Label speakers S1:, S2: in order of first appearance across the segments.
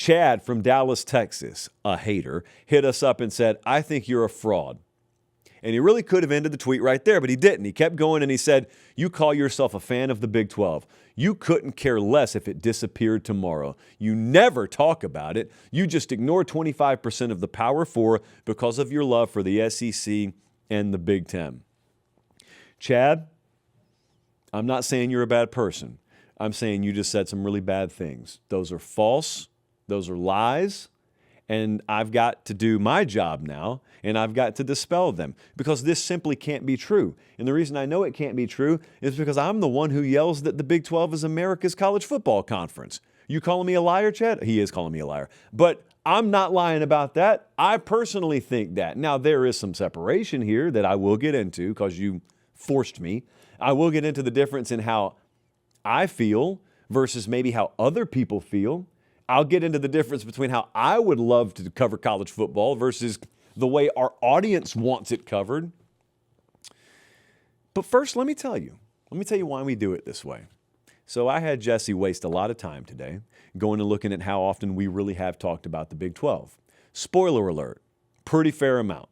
S1: Chad from Dallas, Texas, a hater, hit us up and said, I think you're a fraud. And he really could have ended the tweet right there, but he didn't. He kept going and he said, you call yourself a fan of the Big 12. You couldn't care less if it disappeared tomorrow. You never talk about it. You just ignore 25% of the Power Four because of your love for the SEC and the Big 10. Chad, I'm not saying you're a bad person. I'm saying you just said some really bad things. Those are false. Those are lies. And I've got to do my job now, and I've got to dispel them because this simply can't be true. And the reason I know it can't be true is because I'm the one who yells that the Big 12 is America's college football conference. You calling me a liar, Chad? He is calling me a liar. But I'm not lying about that. I personally think that. Now, there is some separation here that I will get into because you forced me. I will get into the difference in how I feel versus maybe how other people feel. I'll get into the difference between how I would love to cover college football versus the way our audience wants it covered. But first, let me tell you why we do it this way. So I had Jesse waste a lot of time today going and looking at how often we really have talked about the Big 12. Spoiler alert, pretty fair amount.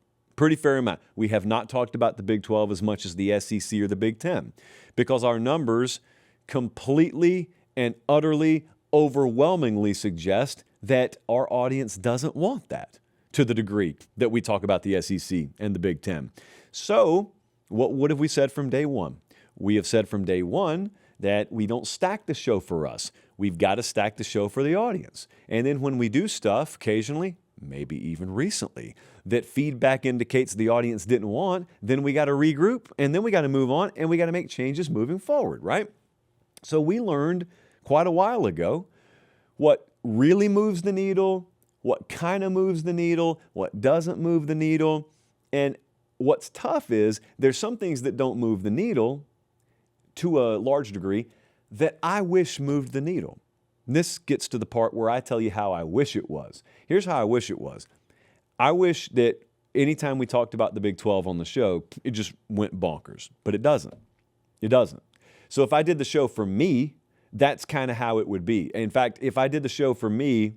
S1: We have not talked about the Big 12 as much as the SEC or the Big 10 because our numbers completely and utterly overwhelmingly suggest that our audience doesn't want that to the degree that we talk about the SEC and the Big 10. So what have we said from day one? We have said from day one that we don't stack the show for us. We've got to stack the show for the audience. And then when we do stuff, occasionally, maybe even recently, that feedback indicates the audience didn't want, then we got to regroup, and then we got to move on, and we got to make changes moving forward, right? So we learned quite a while ago what really moves the needle, what kind of moves the needle, what doesn't move the needle. And what's tough is there's some things that don't move the needle to a large degree that I wish moved the needle. And this gets to the part where I tell you how I wish it was. Here's how I wish it was. I wish that anytime we talked about the Big 12 on the show, it just went bonkers, but it doesn't. It doesn't. So if I did the show for me, that's kind of how it would be. In fact, if I did the show for me,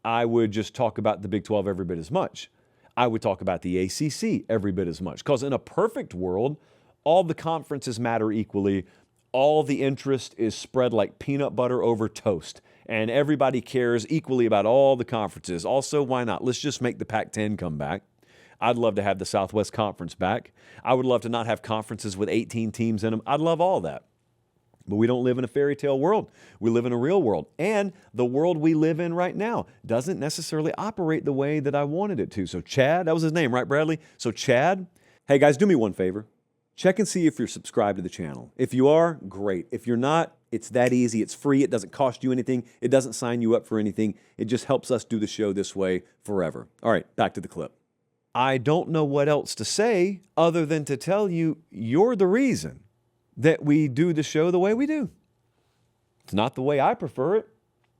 S1: I would just talk about the Big 12 every bit as much. I would talk about the ACC every bit as much. Because in a perfect world, all the conferences matter equally. All the interest is spread like peanut butter over toast. And everybody cares equally about all the conferences. Also, why not? Let's just make the Pac-10 come back. I'd love to have the Southwest Conference back. I would love to not have conferences with 18 teams in them. I'd love all that. But we don't live in a fairy tale world. We live in a real world. And the world we live in right now doesn't necessarily operate the way that I wanted it to. So Chad, that was his name, right, Bradley? So Chad, hey guys, do me one favor. Check and see if you're subscribed to the channel. If you are, great. If you're not, it's that easy. It's free. It doesn't cost you anything. It doesn't sign you up for anything. It just helps us do the show this way forever. All right, back to the clip. I don't know what else to say other than to tell you you're the reason that we do the show the way we do. It's not the way I prefer it,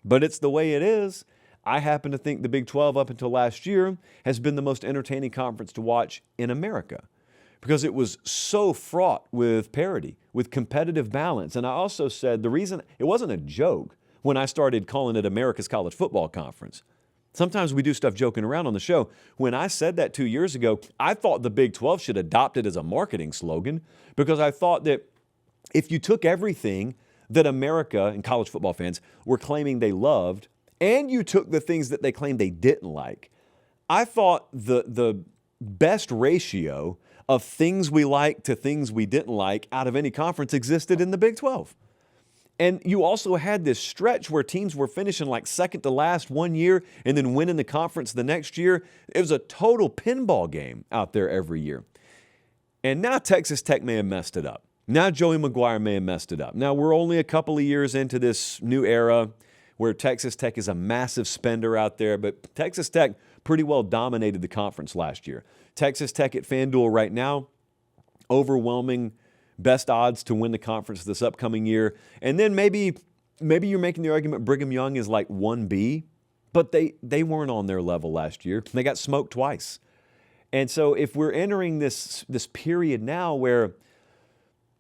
S1: but it's the way it is. I happen to think the Big 12 up until last year has been the most entertaining conference to watch in America because it was so fraught with parity, with competitive balance. And I also said the reason it wasn't a joke when I started calling it America's College Football Conference. Sometimes we do stuff joking around on the show. When I said that 2 years ago, I thought the Big 12 should adopt it as a marketing slogan because I thought that if you took everything that America and college football fans were claiming they loved and you took the things that they claimed they didn't like, I thought the best ratio of things we liked to things we didn't like out of any conference existed in the Big 12. And you also had this stretch where teams were finishing like second to last one year and then winning the conference the next year. It was a total pinball game out there every year. And now Texas Tech may have messed it up. Now Joey McGuire may have messed it up. Now we're only a couple of years into this new era where Texas Tech is a massive spender out there, but Texas Tech pretty well dominated the conference last year. Texas Tech at FanDuel right now, overwhelming best odds to win the conference this upcoming year. And then maybe you're making the argument Brigham Young is like 1B, but they weren't on their level last year. They got smoked twice. And so if we're entering this period now where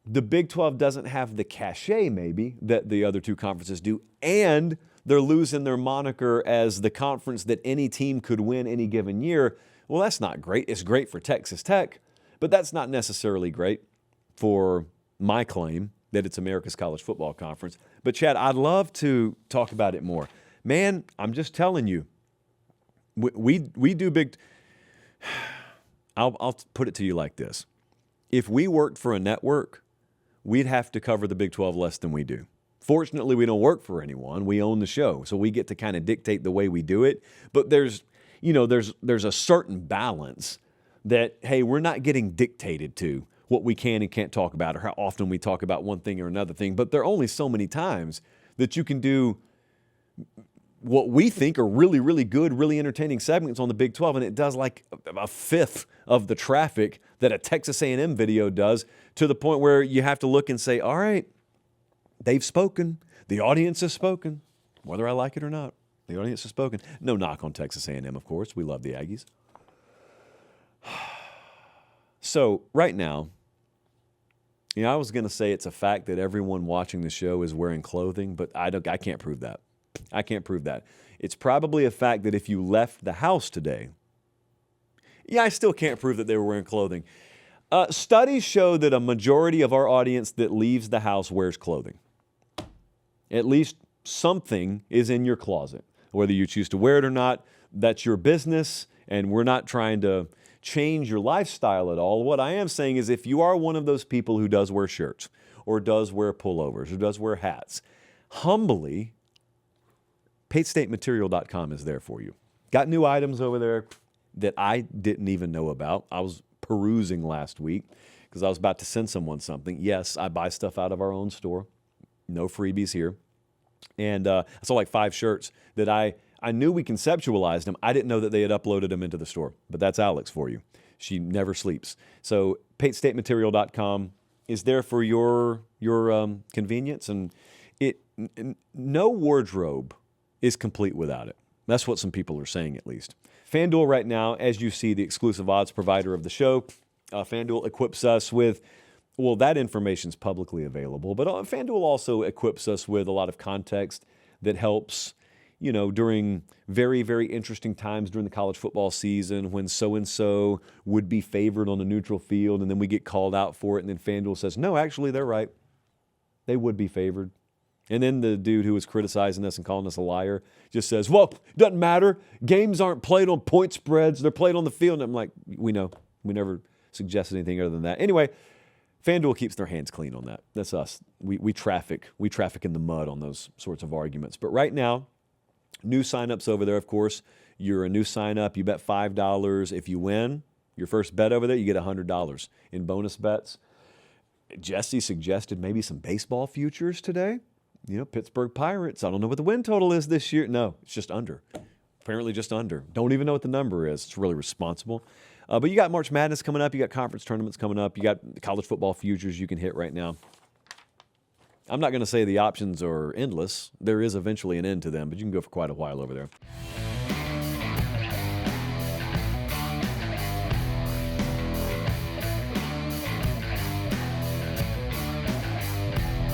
S1: the Big 12 doesn't have the cachet maybe that the other two conferences do, and they're losing their moniker as the conference that any team could win any given year. Well, that's not great. It's great for Texas Tech, but that's not necessarily great for my claim that it's America's college football conference. But Chad, I'd love to talk about it more. Man, I'm just telling you, we do big. I'll put it to you like this. If we worked for a network, we'd have to cover the Big 12 less than we do. Fortunately, we don't work for anyone. We own the show, so we get to kind of dictate the way we do it. But there's a certain balance that, hey, we're not getting dictated to what we can and can't talk about or how often we talk about one thing or another thing. But there are only so many times that you can do what we think are really, really good, really entertaining segments on the Big 12, and it does like a fifth of the traffic that a Texas A&M video does, to the point where you have to look and say, all right, they've spoken. The audience has spoken, whether I like it or not. The audience has spoken. No knock on Texas A&M, of course. We love the Aggies. So right now, I was going to say it's a fact that everyone watching the show is wearing clothing, but I can't prove that. I can't prove that. It's probably a fact that if you left the house today, I still can't prove that they were wearing clothing. Studies show that a majority of our audience that leaves the house wears clothing. At least something is in your closet. Whether you choose to wear it or not, that's your business, and we're not trying to change your lifestyle at all. What I am saying is, if you are one of those people who does wear shirts or does wear pullovers or does wear hats, humbly, PateStateMaterial.com is there for you. Got new items over there that I didn't even know about. I was perusing last week because I was about to send someone something. Yes, I buy stuff out of our own store. No freebies here. And I saw like 5 shirts that I knew we conceptualized them. I didn't know that they had uploaded them into the store. But that's Alex for you. She never sleeps. So PateStateMaterial.com is there for your convenience. And no wardrobe is complete without it. That's what some people are saying, at least. FanDuel right now, as you see, the exclusive odds provider of the show. FanDuel equips us with, well, that information's publicly available, but FanDuel also equips us with a lot of context that helps, during very, very interesting times during the college football season when so-and-so would be favored on a neutral field, and then we get called out for it, and then FanDuel says, no, actually, they're right. They would be favored. And then the dude who was criticizing us and calling us a liar just says, well, it doesn't matter. Games aren't played on point spreads. They're played on the field. And I'm like, we know. We never suggested anything other than that. Anyway, FanDuel keeps their hands clean on that. That's us. We traffic in the mud on those sorts of arguments. But right now, new signups over there, of course. You're a new signup. You bet $5. If you win your first bet over there, you get $100 in bonus bets. Jesse suggested maybe some baseball futures today. Pittsburgh Pirates. I don't know what the win total is this year. No, it's just under. Apparently just under. Don't even know what the number is. It's really responsible. But you got March Madness coming up. You got conference tournaments coming up. You got college football futures you can hit right now. I'm not going to say the options are endless. There is eventually an end to them, but you can go for quite a while over there.